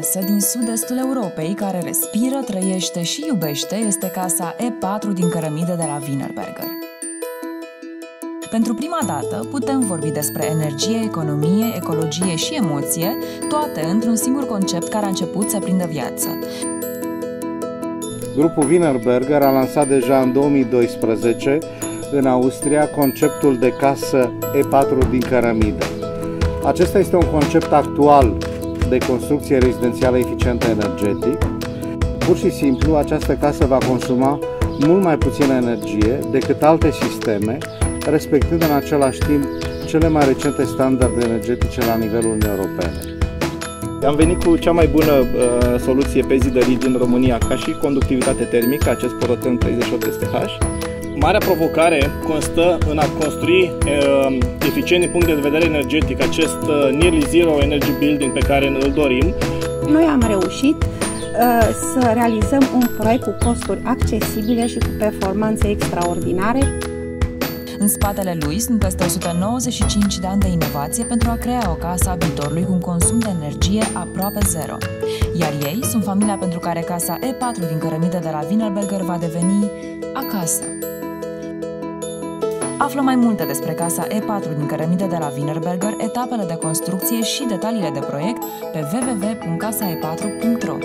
casă din sud-estul Europei care respiră, trăiește și iubește este casa E4 din cărămidă de la Wienerberger. Pentru prima dată putem vorbi despre energie, economie, ecologie și emoție, toate într-un singur concept care a început să prindă viață. Grupul Wienerberger a lansat deja în 2012 în Austria conceptul de casă E4 din cărămidă. Acesta este un concept actual de construcție rezidențială eficientă energetic. Pur și simplu, această casă va consuma mult mai puțină energie decât alte sisteme, respectând în același timp cele mai recente standarde energetice la nivelul Uniunii Europene. Am venit cu cea mai bună soluție pe zi de zi din România, ca și conductivitate termică, acest Poroten 38 STH. Marea provocare constă în a construi eficient din punct de vedere energetic acest Nearly Zero Energy Building pe care îl dorim. Noi am reușit să realizăm un proiect cu costuri accesibile și cu performanțe extraordinare. În spatele lui sunt peste 195 de ani de inovație pentru a crea o casă a viitorului cu un consum de energie aproape zero. Iar ei sunt familia pentru care casa E4 din cărămidă de la Wienerberger va deveni acasă. Află mai multe despre casa E4 din cărămidă de la Wienerberger, etapele de construcție și detaliile de proiect pe www.casae4.ro.